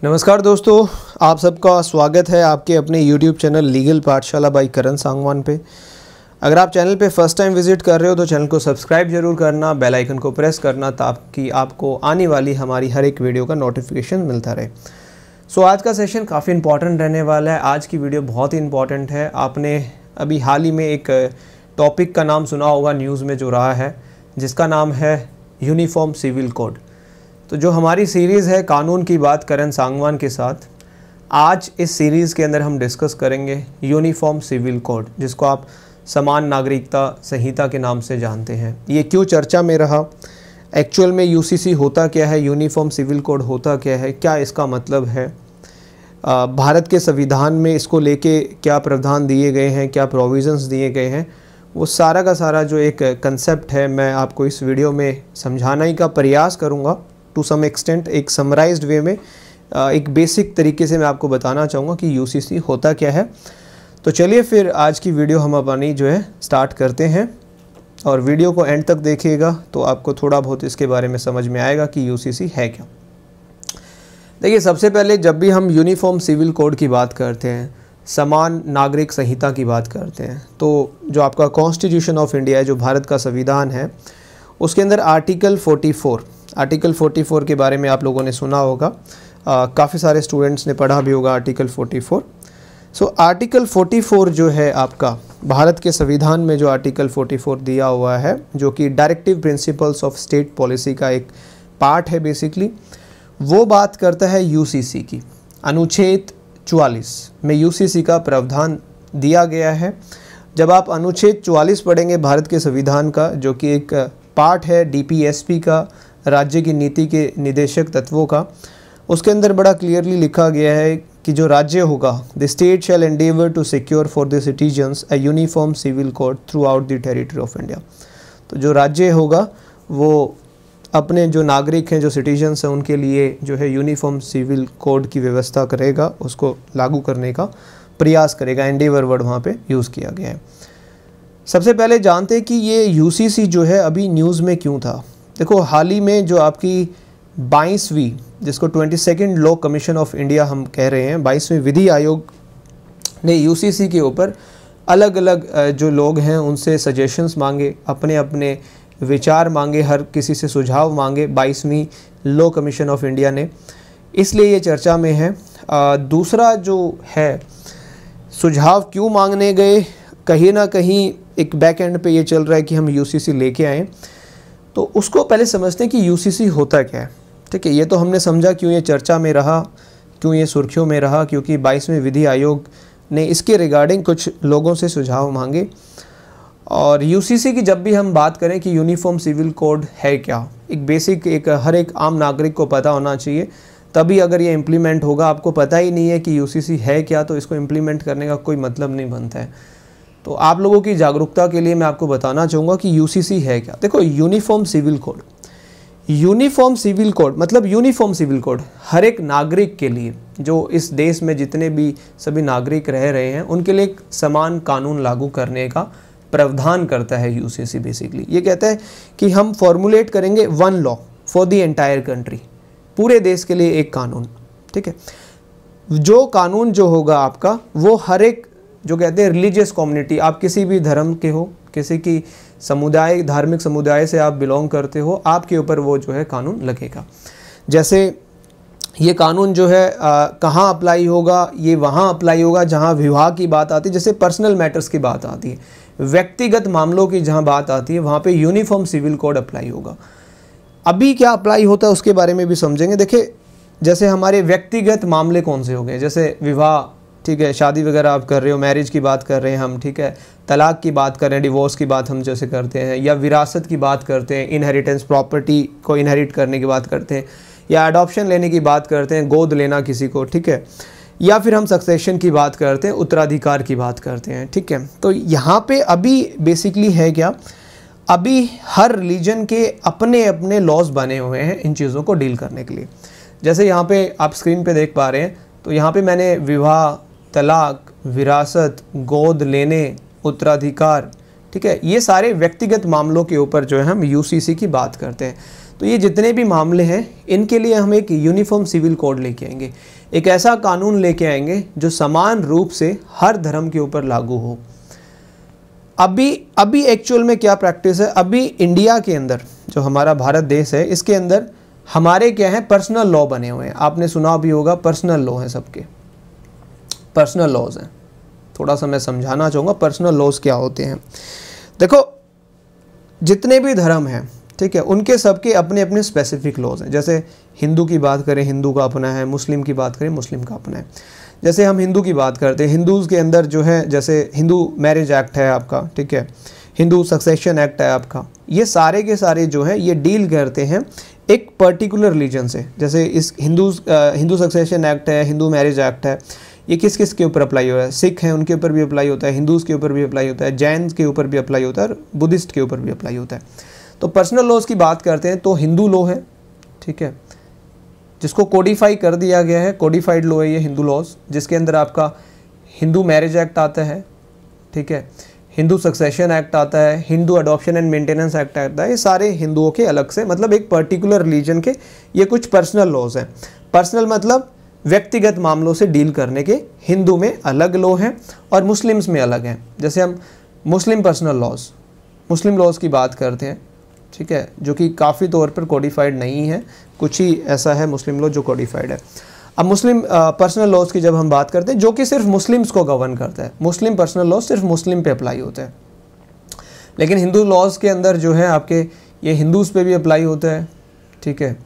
नमस्कार दोस्तों, आप सबका स्वागत है आपके अपने YouTube चैनल लीगल पाठशाला बाई करण सांगवान पे। अगर आप चैनल पे फर्स्ट टाइम विज़िट कर रहे हो तो चैनल को सब्सक्राइब जरूर करना, बेल आइकन को प्रेस करना ताकि आपको आने वाली हमारी हर एक वीडियो का नोटिफिकेशन मिलता रहे। सो आज का सेशन काफ़ी इंपॉर्टेंट रहने वाला है। आज की वीडियो बहुत ही इंपॉर्टेंट है। आपने अभी हाल ही में एक टॉपिक का नाम सुना होगा न्यूज़ में जो रहा है, जिसका नाम है यूनिफॉर्म सिविल कोड। तो जो हमारी सीरीज़ है कानून की बात करण सांगवान के साथ, आज इस सीरीज़ के अंदर हम डिस्कस करेंगे यूनिफॉर्म सिविल कोड, जिसको आप समान नागरिकता संहिता के नाम से जानते हैं। ये क्यों चर्चा में रहा, एक्चुअल में यूसीसी होता क्या है, यूनिफॉर्म सिविल कोड होता क्या है, क्या इसका मतलब है, भारत के संविधान में इसको लेके क्या प्रावधान दिए गए हैं, क्या प्रोविज़न्स दिए गए हैं, वो सारा का सारा जो एक कंसेप्ट है मैं आपको इस वीडियो में समझाने का प्रयास करूँगा। टू सम एक्सटेंट एक समराइज्ड वे में एक बेसिक तरीके से मैं आपको बताना चाहूँगा कि यूसीसी होता क्या है। तो चलिए फिर आज की वीडियो हम अपनी जो है स्टार्ट करते हैं, और वीडियो को एंड तक देखिएगा तो आपको थोड़ा बहुत इसके बारे में समझ में आएगा कि यूसीसी है क्या। देखिए, सबसे पहले जब भी हम यूनिफॉर्म सिविल कोड की बात करते हैं, समान नागरिक संहिता की बात करते हैं, तो जो आपका कॉन्स्टिट्यूशन ऑफ इंडिया है, जो भारत का संविधान है, उसके अंदर आर्टिकल 44 के बारे में आप लोगों ने सुना होगा। काफ़ी सारे स्टूडेंट्स ने पढ़ा भी होगा आर्टिकल 44। सो आर्टिकल 44 जो है आपका भारत के संविधान में जो आर्टिकल 44 दिया हुआ है, जो कि directive principles of state policy का एक पार्ट है बेसिकली, वो बात करता है यूसीसी की। अनुच्छेद 44 में यूसीसी का प्रावधान दिया गया है। जब आप अनुच्छेद 44 पढ़ेंगे भारत के संविधान का, जो कि एक पार्ट है डीपीएसपी का, राज्य की नीति के निदेशक तत्वों का, उसके अंदर बड़ा क्लियरली लिखा गया है कि जो राज्य होगा, the state shall endeavour to secure for the citizens a uniform civil code throughout the territory of India. तो जो राज्य होगा वो अपने जो नागरिक हैं, जो सिटीजन्स हैं, उनके लिए जो है यूनिफॉर्म सिविल कोड की व्यवस्था करेगा, उसको लागू करने का प्रयास करेगा। एंडेवर वर्ड वहाँ पे यूज़ किया गया है। सबसे पहले जानते हैं कि ये यूसीसी जो है अभी न्यूज़ में क्यों था। देखो, हाल ही में जो आपकी 22वीं, जिसको 22nd law commission of India हम कह रहे हैं, 22वें विधि आयोग ने यूसीसी के ऊपर अलग अलग जो लोग हैं उनसे सजेशंस मांगे, अपने अपने विचार मांगे, हर किसी से सुझाव मांगे 22वीं लॉ कमीशन ऑफ इंडिया ने, इसलिए ये चर्चा में है। दूसरा जो है, सुझाव क्यों मांगने गए, कहीं ना कहीं एक बैक एंड पे ये चल रहा है कि हम यूसीसी लेके आएँ। तो उसको पहले समझते हैं कि यूसीसी होता क्या है। ठीक है, ये तो हमने समझा क्यों ये चर्चा में रहा, क्यों ये सुर्खियों में रहा, क्योंकि 22वें विधि आयोग ने इसके रिगार्डिंग कुछ लोगों से सुझाव मांगे। और यूसीसी की जब भी हम बात करें कि यूनिफॉर्म सिविल कोड है क्या, एक बेसिक एक हर एक आम नागरिक को पता होना चाहिए, तभी अगर ये इम्प्लीमेंट होगा। आपको पता ही नहीं है कि यूसीसी है क्या, तो इसको इम्प्लीमेंट करने का कोई मतलब नहीं बनता है। तो आप लोगों की जागरूकता के लिए मैं आपको बताना चाहूँगा कि यूसीसी है क्या। देखो, uniform civil code, uniform civil code मतलब यूनिफॉर्म सिविल कोड हर एक नागरिक के लिए, जो इस देश में जितने भी सभी नागरिक रह रहे हैं, उनके लिए एक समान कानून लागू करने का प्रावधान करता है यूसीसी। बेसिकली ये कहता है कि हम फॉर्मुलेट करेंगे one law for the entire country, पूरे देश के लिए एक कानून। ठीक है, जो कानून जो होगा आपका, वो हर एक, जो कहते हैं रिलीजियस कम्युनिटी, आप किसी भी धर्म के हो, किसी की समुदाय, धार्मिक समुदाय से आप बिलोंग करते हो, आपके ऊपर वो जो है कानून लगेगा। जैसे ये कानून जो है कहाँ अप्लाई होगा, ये वहाँ अप्लाई होगा जहाँ विवाह की बात आती है, जैसे पर्सनल मैटर्स की बात आती है, व्यक्तिगत मामलों की जहाँ बात आती है, वहाँ पे यूनिफॉर्म सिविल कोड अप्लाई होगा। अभी क्या अप्लाई होता है उसके बारे में भी समझेंगे। देखिए, जैसे हमारे व्यक्तिगत मामले कौन से हो गए, जैसे विवाह, ठीक है, शादी वगैरह आप कर रहे हो, मैरिज की बात कर रहे हैं हम, ठीक है, तलाक की बात कर रहे हैं, डिवोर्स की बात हम जैसे करते हैं, या विरासत की बात करते हैं, इनहेरिटेंस, प्रॉपर्टी को इनहेरिट करने की बात करते हैं, या अडॉप्शन लेने की बात करते हैं, गोद लेना किसी को, ठीक है, या फिर हम सक्सेशन की बात करते हैं, उत्तराधिकार की बात करते हैं। ठीक है, तो यहाँ पे अभी बेसिकली है क्या, अभी हर रिलीजन के अपने अपने लॉज बने हुए हैं इन चीज़ों को डील करने के लिए। जैसे यहाँ पे आप स्क्रीन पे देख पा रहे हैं, तो यहाँ पे मैंने विवाह, तलाक, विरासत, गोद लेने, उत्तराधिकार, ठीक है, ये सारे व्यक्तिगत मामलों के ऊपर जो है हम यूसीसी की बात करते हैं। तो ये जितने भी मामले हैं इनके लिए हम एक यूनिफॉर्म सिविल कोड लेके आएंगे, एक ऐसा कानून लेके आएंगे जो समान रूप से हर धर्म के ऊपर लागू हो। अभी एक्चुअल में क्या प्रैक्टिस है, अभी इंडिया के अंदर जो हमारा भारत देश है इसके अंदर हमारे क्या है, पर्सनल लॉ बने हुए हैं। आपने सुना भी होगा, पर्सनल लॉ है, सबके पर्सनल लॉज हैं। थोड़ा सा मैं समझाना चाहूँगा पर्सनल लॉज क्या होते हैं। देखो जितने भी धर्म हैं, ठीक है, उनके सबके अपने अपने स्पेसिफिक लॉज हैं। जैसे हिंदू की बात करें, हिंदू का अपना है, मुस्लिम की बात करें, मुस्लिम का अपना है। जैसे हम हिंदू की बात करते हैं, हिंदूज़ के अंदर जो है, जैसे हिंदू मैरिज एक्ट है आपका, ठीक है, हिंदू सक्सेशन एक्ट है आपका, ये सारे के सारे जो है ये डील करते हैं एक पर्टिकुलर रिलीजन से। जैसे इस हिंदू सक्सेशन एक्ट है, हिंदू मैरिज एक्ट है, ये किस किस के ऊपर अप्लाई हो रहा है, सिख हैं उनके ऊपर भी अप्लाई होता है, हिंदूज़ के ऊपर भी अप्लाई होता है, जैन के ऊपर भी अप्लाई होता है और बुद्धिस्ट के ऊपर भी अप्लाई होता है। तो पर्सनल लॉज की बात करते हैं तो हिंदू लॉ है, ठीक है, जिसको कोडिफाई कर दिया गया है, कोडिफाइड लॉ है ये हिंदू लॉज, जिसके अंदर आपका हिंदू मैरिज एक्ट आता है, ठीक है, हिंदू सक्सेशन एक्ट आता है, Hindu adoption and maintenance act आता है। ये सारे हिंदुओं के अलग से, मतलब एक पर्टिकुलर रिलीजन के ये कुछ पर्सनल लॉज हैं। पर्सनल मतलब व्यक्तिगत मामलों से डील करने के हिंदू में अलग लॉ हैं और मुस्लिम्स में अलग हैं। जैसे हम मुस्लिम पर्सनल लॉज, मुस्लिम लॉज की बात करते हैं, ठीक है, जो कि काफ़ी तौर पर कोडिफाइड नहीं है, कुछ ही ऐसा है मुस्लिम लॉ जो कोडिफाइड है। अब मुस्लिम पर्सनल लॉज की जब हम बात करते हैं, जो कि सिर्फ मुस्लिम्स को गवर्न करता है, मुस्लिम पर्सनल लॉज सिर्फ मुस्लिम पे अप्लाई होता है। लेकिन हिंदू लॉज के अंदर जो है आपके ये हिंदूज़ पे भी अप्लाई होता है, ठीक है,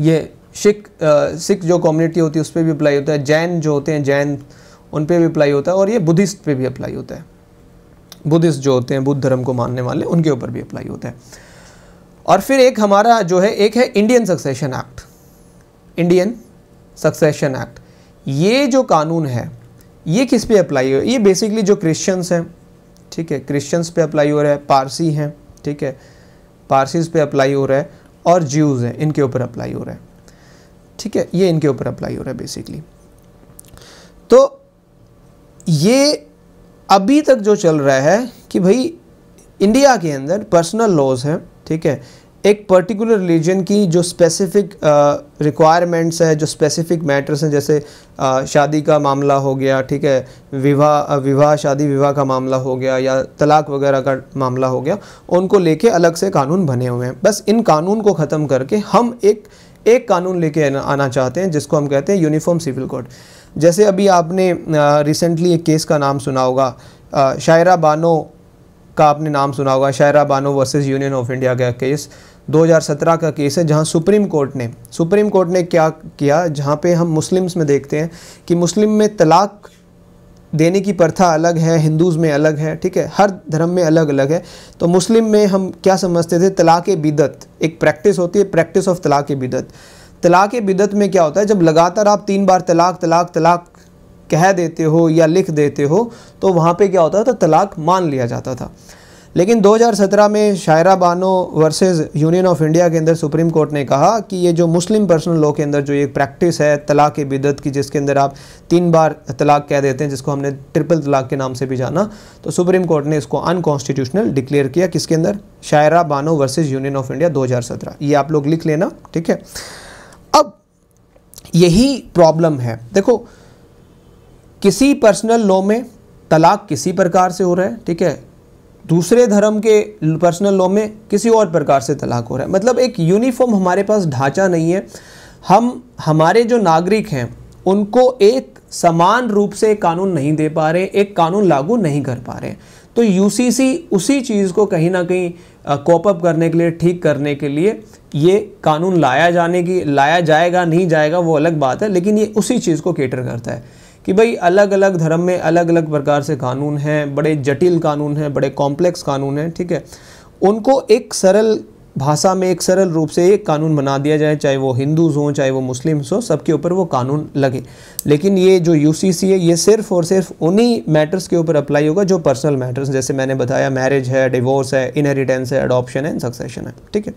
ये सिख जो कम्युनिटी होती है उस पर भी अप्लाई होता है, जैन जो होते हैं जैन उन पे भी अप्लाई होता है, और ये बुद्धिस्ट पे भी अप्लाई होता है, बुद्धिस्ट जो होते हैं बुद्ध धर्म को मानने वाले उनके ऊपर भी अप्लाई होता है। और फिर एक हमारा जो है, एक है Indian succession act, Indian succession act. ये जो कानून है ये किस पे अप्लाई हो, ये बेसिकली जो क्रिश्चियंस हैं, ठीक है, क्रिश्चियंस पे अप्लाई हो रहा है, पारसी हैं, ठीक है, पारसीज पे अप्लाई हो रहा है, और ज्यूज़ हैं इनके ऊपर अप्लाई हो रहा है, ठीक है, ये इनके ऊपर अप्लाई हो रहा है बेसिकली। तो ये अभी तक जो चल रहा है कि भाई इंडिया के अंदर पर्सनल लॉज हैं, ठीक है, एक पर्टिकुलर रिलीजन की जो स्पेसिफिक रिक्वायरमेंट्स है, जो स्पेसिफिक मैटर्स हैं, जैसे शादी का मामला हो गया, ठीक है, विवाह शादी विवाह का मामला हो गया, या तलाक वगैरह का मामला हो गया, उनको लेके अलग से कानून बने हुए हैं। बस इन कानून को ख़त्म करके हम एक कानून लेके आना चाहते हैं, जिसको हम कहते हैं यूनिफॉर्म सिविल कोड। जैसे अभी आपने रिसेंटली एक केस का नाम सुना होगा, शायरा बानो का आपने नाम सुना होगा, Shayara Bano versus Union of India का केस 2017 का केस है, जहां सुप्रीम कोर्ट ने क्या किया, जहां पे हम मुस्लिम्स में देखते हैं कि मुस्लिम में तलाक देने की प्रथा अलग है, हिंदूज़ में अलग है, ठीक है, हर धर्म में अलग अलग है। तो मुस्लिम में हम क्या समझते थे, तलाक बिदत एक प्रैक्टिस होती है, प्रैक्टिस ऑफ तलाक बिदत। तलाक बिदत में क्या होता है, जब लगातार आप 3 बार तलाक तलाक तलाक कह देते हो या लिख देते हो तो वहाँ पे क्या होता था, तो तलाक मान लिया जाता था। लेकिन 2017 में Shayara Bano versus Union of India के अंदर सुप्रीम कोर्ट ने कहा कि ये जो मुस्लिम पर्सनल लॉ के अंदर जो ये प्रैक्टिस है तलाक बिदत की, जिसके अंदर आप 3 बार तलाक कह देते हैं, जिसको हमने ट्रिपल तलाक के नाम से भी जाना, तो सुप्रीम कोर्ट ने इसको अनकॉन्स्टिट्यूशनल डिक्लेयर किया। किसके अंदर, Shayara Bano versus Union of India 2017। ये आप लोग लिख लेना, ठीक है। अब यही प्रॉब्लम है, देखो किसी पर्सनल लॉ में तलाक किसी प्रकार से हो रहा है, ठीक है, दूसरे धर्म के पर्सनल लॉ में किसी और प्रकार से तलाक हो रहा है। मतलब एक यूनिफॉर्म हमारे पास ढांचा नहीं है, हम हमारे जो नागरिक हैं उनको एक समान रूप से कानून नहीं दे पा रहे, एक कानून लागू नहीं कर पा रहे। तो यूसीसी उसी चीज़ को कहीं ना कहीं कोप अप करने के लिए, ठीक करने के लिए ये कानून लाया जाएगा नहीं जाएगा वो अलग बात है, लेकिन ये उसी चीज़ को कैटर करता है कि भाई अलग अलग धर्म में अलग अलग प्रकार से कानून हैं, बड़े जटिल कानून हैं, बड़े कॉम्प्लेक्स कानून हैं, ठीक है, उनको एक सरल भाषा में एक सरल रूप से एक कानून बना दिया जाए, चाहे वो हिंदूज़ हों चाहे वो मुस्लिम्स हों, सबके ऊपर वो कानून लगे। लेकिन ये जो यूसीसी है ये सिर्फ और सिर्फ उन्हीं मैटर्स के ऊपर अप्लाई होगा जो पर्सनल मैटर्स, जैसे मैंने बताया मैरिज है, डिवोर्स है, इनहेरिटेंस है, अडॉप्शन है, सक्सेशन है, ठीक है।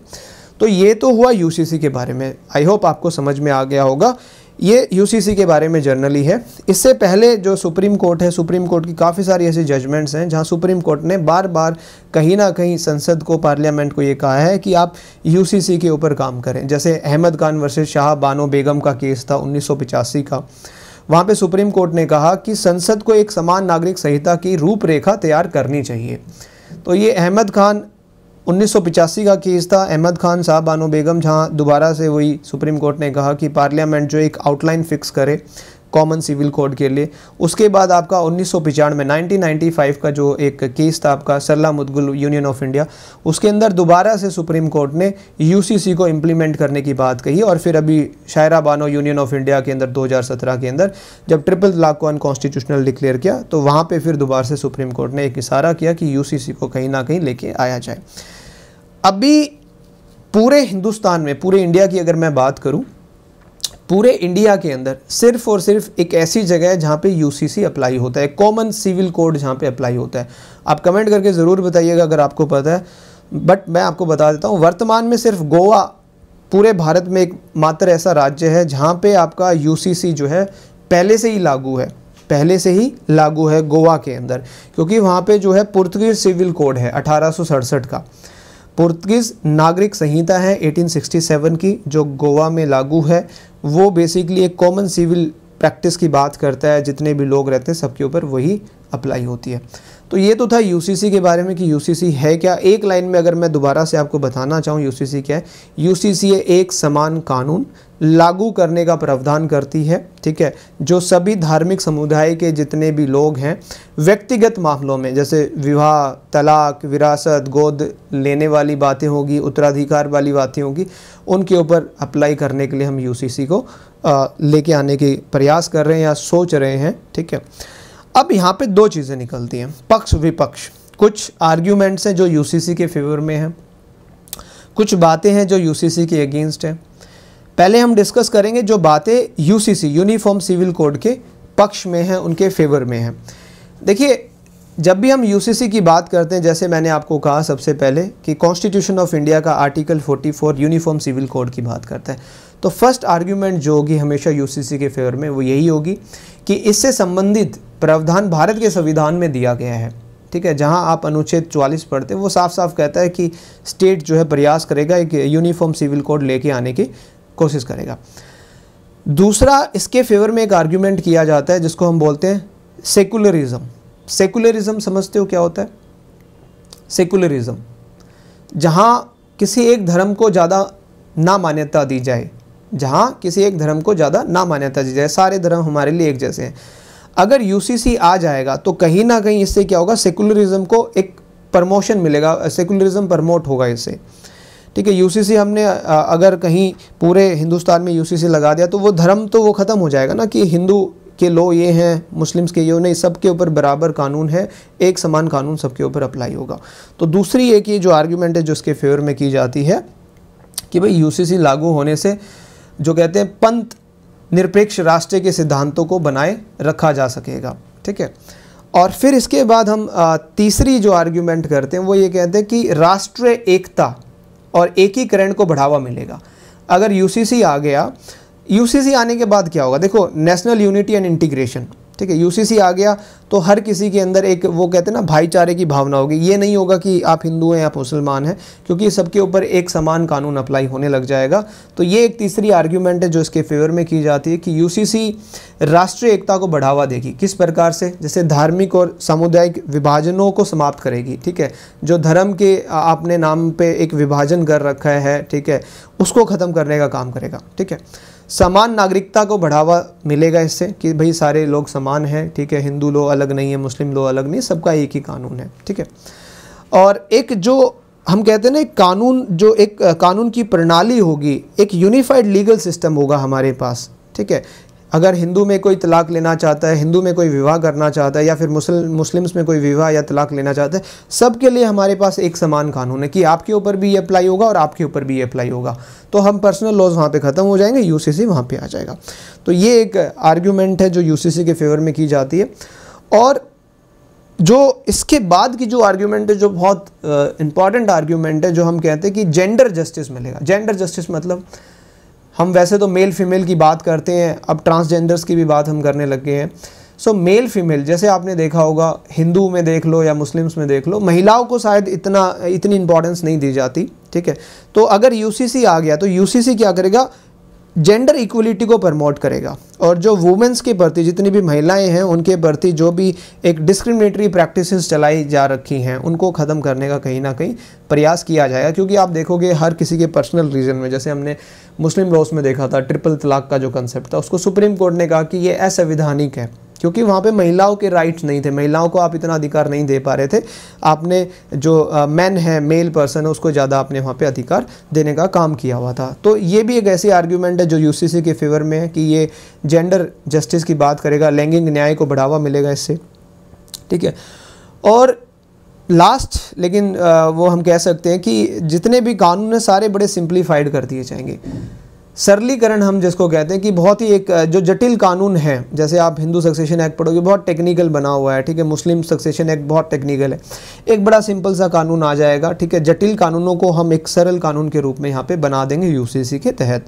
तो ये तो हुआ यूसीसी के बारे में। आई होप आपको समझ में आ गया होगा। ये यूसीसी के बारे में जनरली है। इससे पहले जो सुप्रीम कोर्ट है, सुप्रीम कोर्ट की काफ़ी सारी ऐसी जजमेंट्स हैं जहां सुप्रीम कोर्ट ने बार बार कहीं ना कहीं संसद को, पार्लियामेंट को ये कहा है कि आप यूसीसी के ऊपर काम करें। जैसे अहमद खान वर्सेस शाह बानो बेगम का केस था 1985 का, वहाँ पे सुप्रीम कोर्ट ने कहा कि संसद को एक समान नागरिक संहिता की रूपरेखा तैयार करनी चाहिए। तो ये अहमद खान 1985 का केस था, अहमद खान साहब बानो बेगम, जहाँ दोबारा से वही सुप्रीम कोर्ट ने कहा कि पार्लियामेंट जो एक आउटलाइन फिक्स करे कॉमन सिविल कोड के लिए। उसके बाद आपका 1995 का जो एक केस था आपका सरला मुदगुल यूनियन ऑफ इंडिया, उसके अंदर दोबारा से सुप्रीम कोर्ट ने यूसीसी को इम्प्लीमेंट करने की बात कही। और फिर अभी Shayara Bano union of India के अंदर 2017 के अंदर जब ट्रिपल तलाक को अनकॉन्स्टिट्यूशनल डिक्लेयर किया, तो वहाँ पर फिर दोबारा से सुप्रीम कोर्ट ने एक इशारा किया कि यूसीसी को कहीं ना कहीं लेके आया जाए। अभी पूरे हिंदुस्तान में, पूरे इंडिया की अगर मैं बात करूं, पूरे इंडिया के अंदर सिर्फ और सिर्फ एक ऐसी जगह है जहां पे यूसीसी अप्लाई होता है, कॉमन सिविल कोड जहां पे अप्लाई होता है। आप कमेंट करके ज़रूर बताइएगा अगर आपको पता है, बट मैं आपको बता देता हूं, वर्तमान में सिर्फ गोवा पूरे भारत में एक मात्र ऐसा राज्य है जहां पे आपका यूसीसी जो है पहले से ही लागू है, पहले से ही लागू है गोवा के अंदर, क्योंकि वहाँ पे जो है पुर्तगीज सिविल कोड है 1867 का, पुर्तगीज नागरिक संहिता है 1867 की जो गोवा में लागू है। वो बेसिकली एक कॉमन सिविल प्रैक्टिस की बात करता है, जितने भी लोग रहते हैं सबके ऊपर वही अप्लाई होती है। तो ये तो था यूसीसी के बारे में कि यूसीसी है क्या। एक लाइन में अगर मैं दोबारा से आपको बताना चाहूँ यूसीसी क्या है, यूसीसी एक समान कानून लागू करने का प्रावधान करती है, ठीक है, जो सभी धार्मिक समुदाय के जितने भी लोग हैं व्यक्तिगत मामलों में, जैसे विवाह, तलाक, विरासत, गोद लेने वाली बातें होगी, उत्तराधिकार वाली बातें होगी, उनके ऊपर अप्लाई करने के लिए हम यूसीसी को लेके आने के प्रयास कर रहे हैं या सोच रहे हैं, ठीक है। अब यहाँ पे दो चीज़ें निकलती हैं, पक्ष विपक्ष। कुछ आर्ग्यूमेंट्स हैं जो यूसीसी के फेवर में हैं, कुछ बातें हैं जो यूसीसी के अगेंस्ट हैं। पहले हम डिस्कस करेंगे जो बातें यूसीसी यूनिफॉर्म सिविल कोड के पक्ष में हैं, उनके फेवर में हैं। देखिए, जब भी हम यूसीसी की बात करते हैं, जैसे मैंने आपको कहा सबसे पहले कि कॉन्स्टिट्यूशन ऑफ इंडिया का आर्टिकल 44 यूनिफॉर्म सिविल कोड की बात करता है, तो फर्स्ट आर्ग्यूमेंट जो होगी हमेशा यूसीसी के फेवर में वो यही होगी कि इससे संबंधित प्रावधान भारत के संविधान में दिया गया है, ठीक है। जहां आप अनुच्छेद 44 पढ़ते हैं वो साफ साफ कहता है कि स्टेट जो है प्रयास करेगा एक यूनिफॉर्म सिविल कोड लेके आने की कोशिश करेगा। दूसरा, इसके फेवर में एक आर्ग्यूमेंट किया जाता है जिसको हम बोलते हैं सेकुलरिज्म। सेकुलरिज्म समझते हो क्या होता है? सेकुलरिज्म, जहां किसी एक धर्म को ज़्यादा ना मान्यता दी जाए, जहां किसी एक धर्म को ज़्यादा ना मान्यता दी जाए, सारे धर्म हमारे लिए एक जैसे हैं। अगर यूसीसी आ जाएगा तो कहीं ना कहीं इससे क्या होगा, सेकुलरिज्म को एक प्रमोशन मिलेगा, सेकुलरिज्म प्रमोट होगा इससे, ठीक है। यूसीसी हमने अगर कहीं पूरे हिंदुस्तान में यूसीसी लगा दिया तो वो धर्म तो वो ख़त्म हो जाएगा ना कि हिंदू के लो ये हैं, मुस्लिम्स के ये नहीं, सबके ऊपर बराबर कानून है, एक समान कानून सबके ऊपर अप्लाई होगा। तो दूसरी एक ये जो आर्ग्यूमेंट है जो इसके फेवर में की जाती है कि भाई यूसीसी लागू होने से जो कहते हैं पंथ निरपेक्ष राष्ट्र के सिद्धांतों को बनाए रखा जा सकेगा, ठीक है। और फिर इसके बाद हम तीसरी जो आर्ग्यूमेंट करते हैं वो ये कहते हैं कि राष्ट्रीय एकता और एकीकरण को बढ़ावा मिलेगा। अगर यूसीसी आ गया, यूसीसी आने के बाद क्या होगा, देखो नेशनल यूनिटी एंड इंटीग्रेशन, ठीक है। यूसीसी आ गया तो हर किसी के अंदर एक वो कहते हैं ना भाईचारे की भावना होगी। ये नहीं होगा कि आप हिंदू हैं आप मुसलमान हैं, क्योंकि सबके ऊपर एक समान कानून अप्लाई होने लग जाएगा। तो ये एक तीसरी आर्ग्यूमेंट है जो इसके फेवर में की जाती है कि यूसीसी राष्ट्रीय एकता को बढ़ावा देगी। किस प्रकार से? जैसे धार्मिक और सामुदायिक विभाजनों को समाप्त करेगी, ठीक है। जो धर्म के आपने नाम पे एक विभाजन कर रखा है, ठीक है, उसको ख़त्म करने का काम करेगा, ठीक है। समान नागरिकता को बढ़ावा मिलेगा इससे कि भाई सारे लोग समान हैं, ठीक है, हिंदू लोग अलग नहीं है, मुस्लिम लोग अलग नहीं, सबका एक ही कानून है, ठीक है। और एक जो हम कहते हैं ना एक कानून, जो एक कानून की प्रणाली होगी, एक यूनिफाइड लीगल सिस्टम होगा हमारे पास, ठीक है। अगर हिंदू में कोई तलाक लेना चाहता है, हिंदू में कोई विवाह करना चाहता है, या फिर मुस्लिम्स में कोई विवाह या तलाक लेना चाहता है, सबके लिए हमारे पास एक समान कानून है कि आपके ऊपर भी ये अप्लाई होगा और आपके ऊपर भी ये अप्लाई होगा। तो हम पर्सनल लॉज वहाँ पे ख़त्म हो जाएंगे, यूसीसी वहाँ पे आ जाएगा। तो ये एक आर्ग्यूमेंट है जो यूसीसी के फेवर में की जाती है। और जो इसके बाद की जो आर्ग्यूमेंट है, जो बहुत इंपॉर्टेंट आर्ग्यूमेंट है, जो हम कहते हैं कि जेंडर जस्टिस मिलेगा। जेंडर जस्टिस मतलब हम वैसे तो मेल फीमेल की बात करते हैं, अब ट्रांसजेंडर्स की भी बात हम करने लग गए हैं। सो मेल फीमेल जैसे आपने देखा होगा, हिंदू में देख लो या मुस्लिम्स में देख लो, महिलाओं को शायद इतनी इंपॉर्टेंस नहीं दी जाती, ठीक है। तो अगर यूसीसी आ गया तो यूसीसी क्या करेगा, जेंडर इक्वलिटी को प्रमोट करेगा, और जो वुमेन्स के प्रति जितनी भी महिलाएं हैं उनके प्रति जो भी एक डिस्क्रिमिनेटरी प्रैक्टिसेस चलाई जा रखी हैं उनको ख़त्म करने का कहीं ना कहीं प्रयास किया जाएगा। क्योंकि आप देखोगे हर किसी के पर्सनल रीजन में, जैसे हमने मुस्लिम लॉज में देखा था, ट्रिपल तलाक का जो कंसेप्ट था उसको सुप्रीम कोर्ट ने कहा कि ये असंवैधानिक है, क्योंकि वहाँ पे महिलाओं के राइट्स नहीं थे, महिलाओं को आप इतना अधिकार नहीं दे पा रहे थे। आपने जो मैन है, मेल पर्सन है, उसको ज़्यादा आपने वहाँ पे अधिकार देने का काम किया हुआ था। तो ये भी एक ऐसी आर्ग्यूमेंट है जो यूसीसी के फेवर में है कि ये जेंडर जस्टिस की बात करेगा, लैंगिक न्याय को बढ़ावा मिलेगा इससे, ठीक है। और लास्ट लेकिन वो हम कह सकते हैं कि जितने भी कानून हैं सारे बड़े सिंप्लीफाइड कर दिए जाएंगे। सरलीकरण हम जिसको कहते हैं कि बहुत ही एक जो जटिल कानून है, जैसे आप हिंदू सक्सेशन एक्ट पढ़ोगे बहुत टेक्निकल बना हुआ है, ठीक है, मुस्लिम सक्सेशन एक्ट बहुत टेक्निकल है, एक बड़ा सिंपल सा कानून आ जाएगा, ठीक है। जटिल कानूनों को हम एक सरल कानून के रूप में यहाँ पे बना देंगे यूसीसी के तहत।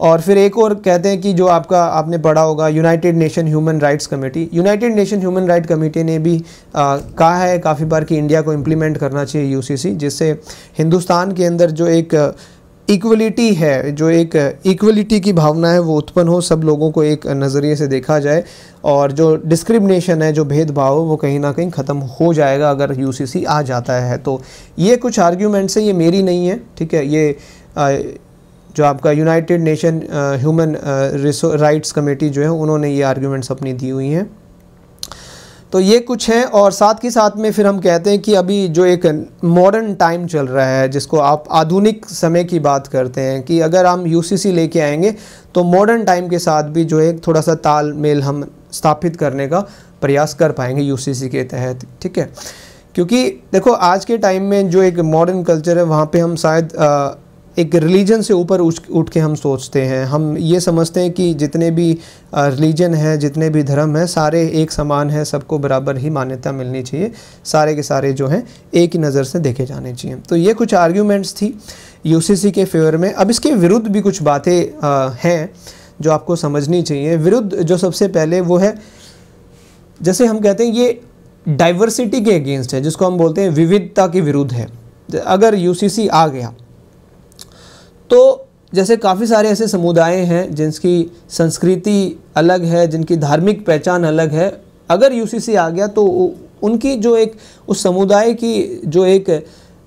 और फिर एक और कहते हैं कि जो आपने पढ़ा होगा United nation human rights committee, United nation human right committee ने भी कहा है काफ़ी बार कि इंडिया को इम्प्लीमेंट करना चाहिए यूसीसी, जिससे हिंदुस्तान के अंदर जो एक इक्वलिटी है, जो एक इक्वलिटी की भावना है वो उत्पन्न हो, सब लोगों को एक नज़रिए से देखा जाए, और जो डिस्क्रिमिनेशन है, जो भेदभाव वो कहीं ना कहीं ख़त्म हो जाएगा अगर यूसीसी आ जाता है। तो ये कुछ आर्ग्यूमेंट्स हैं, ये मेरी नहीं है, ठीक है, ये जो आपका United nation human rights committee जो है उन्होंने ये आर्ग्यूमेंट्स अपनी दी हुई हैं। तो ये कुछ है, और साथ ही साथ में फिर हम कहते हैं कि अभी जो एक मॉडर्न टाइम चल रहा है, जिसको आप आधुनिक समय की बात करते हैं, कि अगर हम यूसीसी लेके आएंगे तो मॉडर्न टाइम के साथ भी जो है थोड़ा सा तालमेल हम स्थापित करने का प्रयास कर पाएंगे यूसीसी के तहत, ठीक है। क्योंकि देखो आज के टाइम में जो एक मॉडर्न कल्चर है वहाँ पे हम शायद एक रिलीजन से ऊपर उठ के हम सोचते हैं, हम ये समझते हैं कि जितने भी रिलीजन है, जितने भी धर्म है, सारे एक समान है, सबको बराबर ही मान्यता मिलनी चाहिए, सारे के सारे जो हैं एक ही नज़र से देखे जाने चाहिए। तो ये कुछ आर्ग्यूमेंट्स थी यूसीसी के फेवर में। अब इसके विरुद्ध भी कुछ बातें हैं जो आपको समझनी चाहिए। विरुद्ध जो सबसे पहले वो है, जैसे हम कहते हैं ये डाइवर्सिटी के अगेंस्ट है, जिसको हम बोलते हैं विविधता के विरुद्ध है। अगर यूसीसी आ गया तो जैसे काफ़ी सारे ऐसे समुदाय हैं जिनकी संस्कृति अलग है, जिनकी धार्मिक पहचान अलग है, अगर यूसीसी आ गया तो उनकी जो एक उस समुदाय की जो एक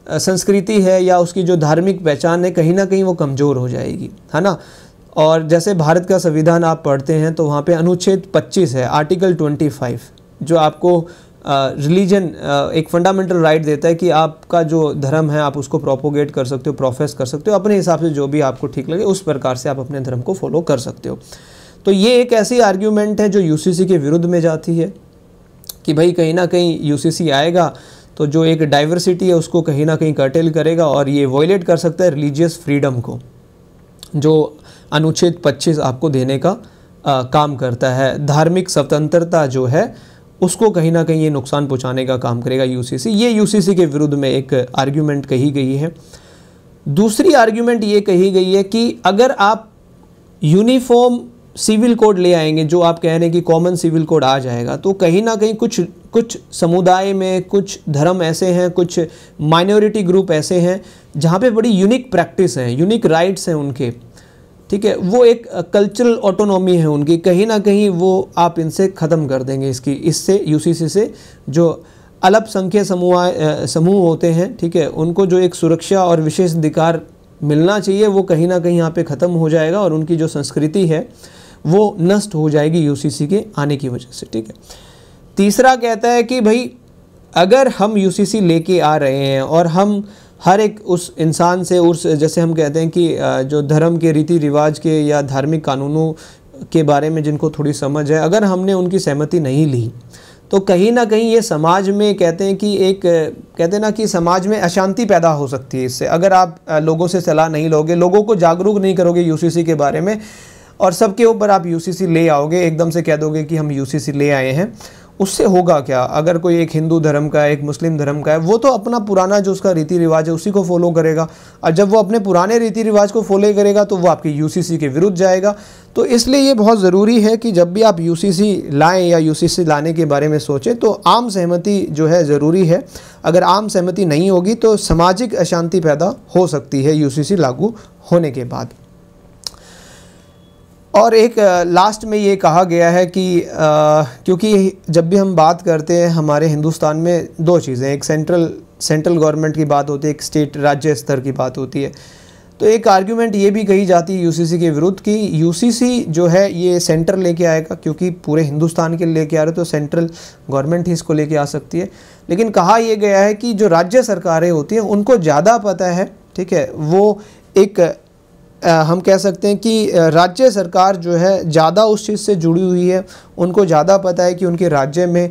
संस्कृति है या उसकी जो धार्मिक पहचान है कहीं ना कहीं वो कमज़ोर हो जाएगी, है ना। और जैसे भारत का संविधान आप पढ़ते हैं तो वहाँ पे अनुच्छेद 25 है, आर्टिकल 25, जो आपको रिलीजन एक फंडामेंटल राइट देता है कि आपका जो धर्म है आप उसको प्रोपोगेट कर सकते हो, प्रोफेस कर सकते हो, अपने हिसाब से जो भी आपको ठीक लगे उस प्रकार से आप अपने धर्म को फॉलो कर सकते हो। तो ये एक ऐसी आर्ग्यूमेंट है जो यूसीसी के विरुद्ध में जाती है कि भाई कहीं ना कहीं यूसीसी आएगा तो जो एक डाइवर्सिटी है उसको कहीं ना कहीं कर्टेल करेगा, और ये वॉयलेट कर सकता है रिलीजियस फ्रीडम को, जो अनुच्छेद 25 आपको देने का काम करता है। धार्मिक स्वतंत्रता जो है उसको कहीं ना कहीं ये नुकसान पहुंचाने का काम करेगा यूसीसी। ये यूसीसी के विरुद्ध में एक आर्ग्यूमेंट कही गई है। दूसरी आर्ग्यूमेंट ये कही गई है कि अगर आप यूनिफॉर्म सिविल कोड ले आएंगे, जो आप कह रहे हैं कि कॉमन सिविल कोड आ जाएगा, तो कहीं ना कहीं कुछ समुदाय में कुछ धर्म ऐसे हैं, कुछ माइनॉरिटी ग्रुप ऐसे हैं जहाँ पे बड़ी यूनिक प्रैक्टिस है, यूनिक राइट्स हैं उनके, ठीक है, वो एक कल्चरल ऑटोनॉमी है उनकी, कहीं ना कहीं वो आप इनसे ख़त्म कर देंगे इससे यूसीसी से जो अल्पसंख्यक समूह होते हैं, ठीक है, उनको जो एक सुरक्षा और विशेष अधिकार मिलना चाहिए वो कहीं ना कहीं यहाँ पे ख़त्म हो जाएगा, और उनकी जो संस्कृति है वो नष्ट हो जाएगी यूसीसी के आने की वजह से, ठीक है। तीसरा कहता है कि भाई अगर हम यूसीसी लेके आ रहे हैं और हम हर एक उस इंसान से, उस जैसे हम कहते हैं कि जो धर्म के रीति रिवाज के या धार्मिक कानूनों के बारे में जिनको थोड़ी समझ है, अगर हमने उनकी सहमति नहीं ली तो कहीं ना कहीं ये समाज में कहते हैं ना कि समाज में अशांति पैदा हो सकती है इससे। अगर आप लोगों से सलाह नहीं लोगे, लोगों को जागरूक नहीं करोगे यूसीसी के बारे में, और सबके ऊपर आप यूसीसी ले आओगे, एकदम से कह दोगे कि हम यूसीसी ले आए हैं, उससे होगा क्या? अगर कोई एक हिंदू धर्म का है, एक मुस्लिम धर्म का है, वो तो अपना पुराना जो उसका रीति रिवाज है उसी को फॉलो करेगा, और जब वो अपने पुराने रीति रिवाज को फॉलो करेगा तो वो आपकी यूसीसी के विरुद्ध जाएगा। तो इसलिए ये बहुत ज़रूरी है कि जब भी आप यूसीसी लाएं या यूसीसी लाने के बारे में सोचें तो आम सहमति जो है ज़रूरी है। अगर आम सहमति नहीं होगी तो सामाजिक अशांति पैदा हो सकती है यूसीसी लागू होने के बाद। और एक लास्ट में ये कहा गया है कि क्योंकि जब भी हम बात करते हैं हमारे हिंदुस्तान में दो चीज़ें, एक सेंट्रल गवर्नमेंट की बात होती है, एक स्टेट राज्य स्तर की बात होती है। तो एक आर्ग्यूमेंट ये भी कही जाती है यूसीसी के विरुद्ध कि यूसीसी जो है ये सेंटर लेके आएगा, क्योंकि पूरे हिंदुस्तान के लिए लेके आ रहे तो सेंट्रल गवर्नमेंट ही इसको लेके आ सकती है। लेकिन कहा यह गया है कि जो राज्य सरकारें होती हैं उनको ज़्यादा पता है, ठीक है, वो एक हम कह सकते हैं कि राज्य सरकार जो है ज़्यादा उस चीज़ से जुड़ी हुई है, उनको ज़्यादा पता है कि उनके राज्य में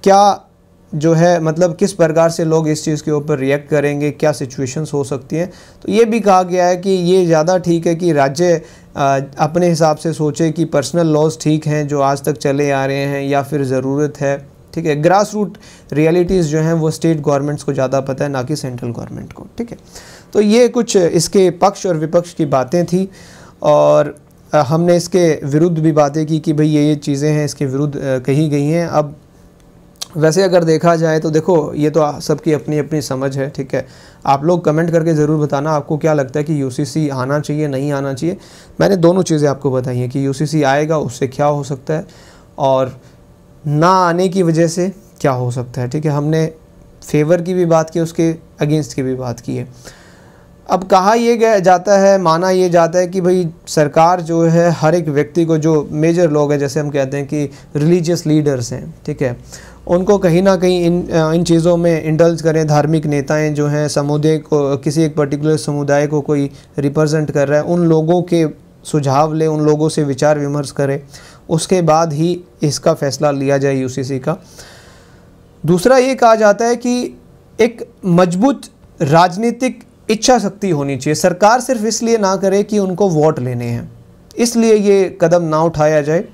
क्या जो है मतलब किस प्रकार से लोग इस चीज़ के ऊपर रिएक्ट करेंगे, क्या सिचुएशंस हो सकती हैं। तो ये भी कहा गया है कि ये ज़्यादा ठीक है कि राज्य अपने हिसाब से सोचे कि पर्सनल लॉज ठीक हैं जो आज तक चले आ रहे हैं या फिर ज़रूरत है, ठीक है। ग्रास रूट रियलिटीज़ जो हैं वो स्टेट गवर्नमेंट्स को ज़्यादा पता है, ना कि सेंट्रल गवर्नमेंट को, ठीक है। तो ये कुछ इसके पक्ष और विपक्ष की बातें थी, और हमने इसके विरुद्ध भी बातें की कि भाई ये चीज़ें हैं इसके विरुद्ध कही गई हैं। अब वैसे अगर देखा जाए तो देखो ये तो सबकी अपनी अपनी समझ है, ठीक है। आप लोग कमेंट करके ज़रूर बताना आपको क्या लगता है कि यूसीसी आना चाहिए नहीं आना चाहिए। मैंने दोनों चीज़ें आपको बताई हैं कि यूसीसी आएगा उससे क्या हो सकता है और ना आने की वजह से क्या हो सकता है, ठीक है। हमने फेवर की भी बात की, उसके अगेंस्ट की भी बात की है। अब कहा यह जाता है, माना ये जाता है कि भाई सरकार जो है हर एक व्यक्ति को, जो मेजर लोग हैं जैसे हम कहते हैं कि रिलीजियस लीडर्स हैं, ठीक है, उनको कहीं ना कहीं इन चीज़ों में इंडल्ज करें। धार्मिक नेताएं जो हैं समुदाय को, किसी एक पर्टिकुलर समुदाय को कोई रिप्रेजेंट कर रहा है, उन लोगों के सुझाव ले, उन लोगों से विचार विमर्श करें, उसके बाद ही इसका फैसला लिया जाए यूसीसी का। दूसरा ये कहा जाता है कि एक मजबूत राजनीतिक इच्छा शक्ति होनी चाहिए। सरकार सिर्फ इसलिए ना करे कि उनको वोट लेने हैं, इसलिए ये कदम ना उठाया जाए।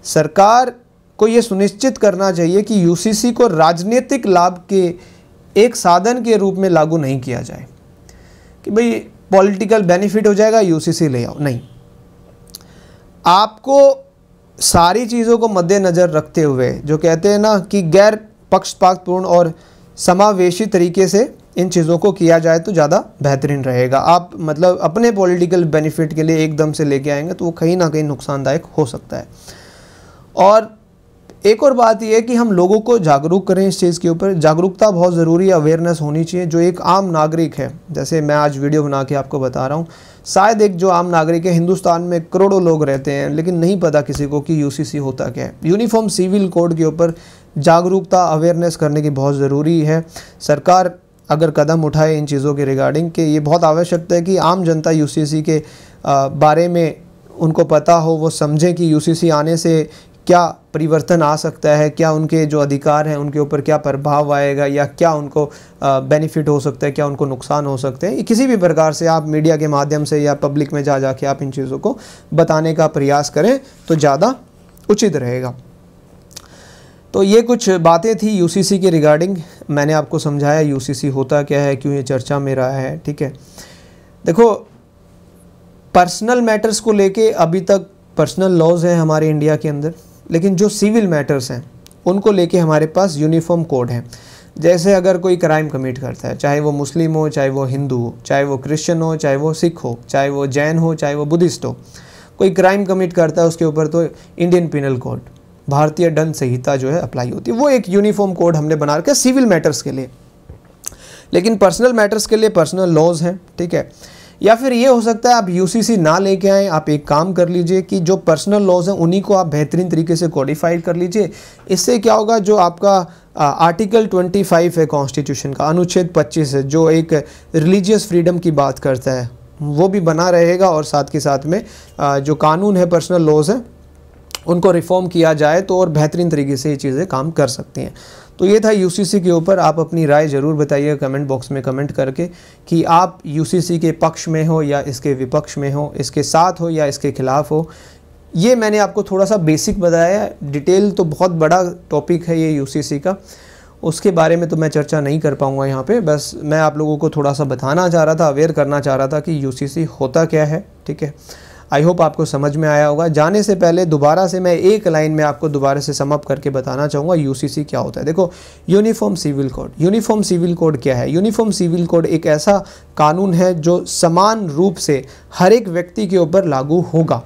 सरकार को ये सुनिश्चित करना चाहिए कि यूसीसी को राजनीतिक लाभ के एक साधन के रूप में लागू नहीं किया जाए कि भाई पॉलिटिकल बेनिफिट हो जाएगा यूसीसी ले आओ, नहीं। आपको सारी चीज़ों को मद्देनज़र रखते हुए, जो कहते हैं ना कि गैर पक्षपातपूर्ण और समावेशी तरीके से इन चीज़ों को किया जाए तो ज़्यादा बेहतरीन रहेगा। आप मतलब अपने पॉलिटिकल बेनिफिट के लिए एकदम से लेके आएंगे तो वो कहीं ना कहीं नुकसानदायक हो सकता है। और एक और बात यह है कि हम लोगों को जागरूक करें इस चीज़ के ऊपर। जागरूकता बहुत ज़रूरी, अवेयरनेस होनी चाहिए। जो एक आम नागरिक है, जैसे मैं आज वीडियो बना के आपको बता रहा हूँ, शायद एक जो आम नागरिक है, हिंदुस्तान में करोड़ों लोग रहते हैं लेकिन नहीं पता किसी को कि यूसीसी होता क्या है। यूनिफॉर्म सिविल कोड के ऊपर जागरूकता, अवेयरनेस करने की बहुत ज़रूरी है। सरकार अगर कदम उठाए इन चीज़ों के रिगार्डिंग के, ये बहुत आवश्यकता है कि आम जनता यूसीसी के बारे में उनको पता हो, वो समझें कि यूसीसी आने से क्या परिवर्तन आ सकता है, क्या उनके जो अधिकार हैं उनके ऊपर क्या प्रभाव आएगा, या क्या उनको बेनिफिट हो सकता है, क्या उनको नुकसान हो सकते हैं। किसी भी प्रकार से आप मीडिया के माध्यम से या पब्लिक में जा के आप इन चीज़ों को बताने का प्रयास करें तो ज़्यादा उचित रहेगा। तो ये कुछ बातें थी यूसीसी के रिगार्डिंग। मैंने आपको समझाया यूसीसी होता क्या है, क्यों ये चर्चा में रहा है, ठीक है। देखो पर्सनल मैटर्स को लेके अभी तक पर्सनल लॉज हैं हमारे इंडिया के अंदर, लेकिन जो सिविल मैटर्स हैं उनको लेके हमारे पास यूनिफॉर्म कोड है। जैसे अगर कोई क्राइम कमिट करता है, चाहे वो मुस्लिम हो, चाहे वो हिंदू हो, चाहे वो क्रिश्चियन हो, चाहे वो सिख हो, चाहे वो जैन हो, चाहे वो बुद्धिस्ट हो, कोई क्राइम कमिट करता है उसके ऊपर तो इंडियन पिनल कोड, भारतीय दंड संहिता जो है अप्लाई होती है। वो एक यूनिफॉर्म कोड हमने बना रखा है सिविल मैटर्स के लिए। लेकिन पर्सनल मैटर्स के लिए पर्सनल लॉज हैं, ठीक है। या फिर ये हो सकता है आप यूसीसी ना लेके आएँ, आप एक काम कर लीजिए कि जो पर्सनल लॉज हैं उन्हीं को आप बेहतरीन तरीके से कोडिफाइड कर लीजिए। इससे क्या होगा, जो आपका आर्टिकल 25 है कॉन्स्टिट्यूशन का, अनुच्छेद 25 है, जो एक रिलीजियस फ्रीडम की बात करता है, वो भी बना रहेगा। और साथ के साथ में जो कानून है, पर्सनल लॉज हैं, उनको रिफॉर्म किया जाए तो और बेहतरीन तरीके से ये चीज़ें काम कर सकती हैं। तो ये था यूसीसी के ऊपर। आप अपनी राय ज़रूर बताइए कमेंट बॉक्स में कमेंट करके कि आप यूसीसी के पक्ष में हो या इसके विपक्ष में हो, इसके साथ हो या इसके खिलाफ़ हो। ये मैंने आपको थोड़ा सा बेसिक बताया है, डिटेल तो बहुत बड़ा टॉपिक है ये यूसीसी का, उसके बारे में तो मैं चर्चा नहीं कर पाऊँगा यहाँ पे। बस मैं आप लोगों को थोड़ा सा बताना चाह रहा था, अवेयर करना चाह रहा था कि यूसीसी होता क्या है, ठीक है। आई होप आपको समझ में आया होगा। जाने से पहले दोबारा से मैं एक लाइन में आपको दोबारा से सम अप करके बताना चाहूँगा यूसीसी क्या होता है। देखो, uniform civil code, uniform civil code क्या है? यूनिफॉर्म सिविल कोड एक ऐसा कानून है जो समान रूप से हर एक व्यक्ति के ऊपर लागू होगा,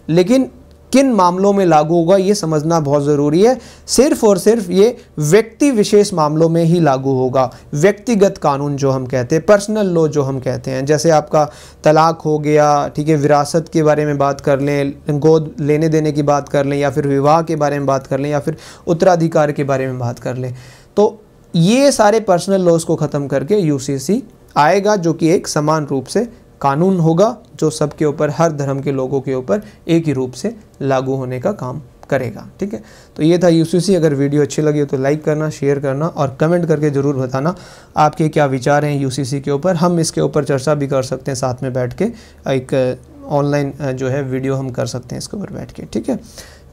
लेकिन किन मामलों में लागू होगा ये समझना बहुत ज़रूरी है। सिर्फ और सिर्फ ये व्यक्ति विशेष मामलों में ही लागू होगा। व्यक्तिगत कानून जो हम कहते हैं, पर्सनल लॉ जो हम कहते हैं, जैसे आपका तलाक हो गया, ठीक है, विरासत के बारे में बात कर लें, गोद लेने देने की बात कर लें, या फिर विवाह के बारे में बात कर लें, या फिर उत्तराधिकार के बारे में बात कर लें, तो ये सारे पर्सनल लॉज को ख़त्म करके यूसीसी आएगा, जो कि एक समान रूप से कानून होगा जो सबके ऊपर, हर धर्म के लोगों के ऊपर एक ही रूप से लागू होने का काम करेगा, ठीक है। तो ये था यूसीसी। अगर वीडियो अच्छी लगी हो तो लाइक करना, शेयर करना और कमेंट करके ज़रूर बताना आपके क्या विचार हैं यूसीसी के ऊपर। हम इसके ऊपर चर्चा भी कर सकते हैं साथ में बैठ के, एक ऑनलाइन जो है वीडियो हम कर सकते हैं इसके ऊपर बैठ के, ठीक है।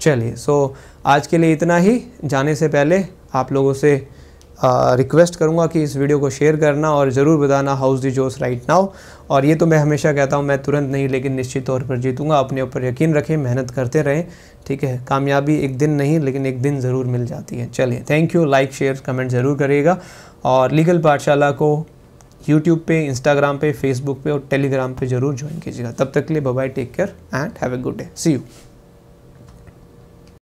चलिए, सो आज के लिए इतना ही। जाने से पहले आप लोगों से रिक्वेस्ट करूंगा कि इस वीडियो को शेयर करना और ज़रूर बताना हाउस दी जोश राइट नाउ। और ये तो मैं हमेशा कहता हूँ, मैं तुरंत नहीं लेकिन निश्चित तौर पर जीतूंगा। अपने ऊपर यकीन रखें, मेहनत करते रहें, ठीक है। कामयाबी एक दिन नहीं लेकिन एक दिन ज़रूर मिल जाती है। चलिए, thank you. Like share comment ज़रूर करिएगा और लीगल पाठशाला को यूट्यूब पे, इंस्टाग्राम पे, फेसबुक पे और टेलीग्राम पे ज़रूर ज्वाइन कीजिएगा। तब तक के लिए bye bye, take care and have a good day, see you.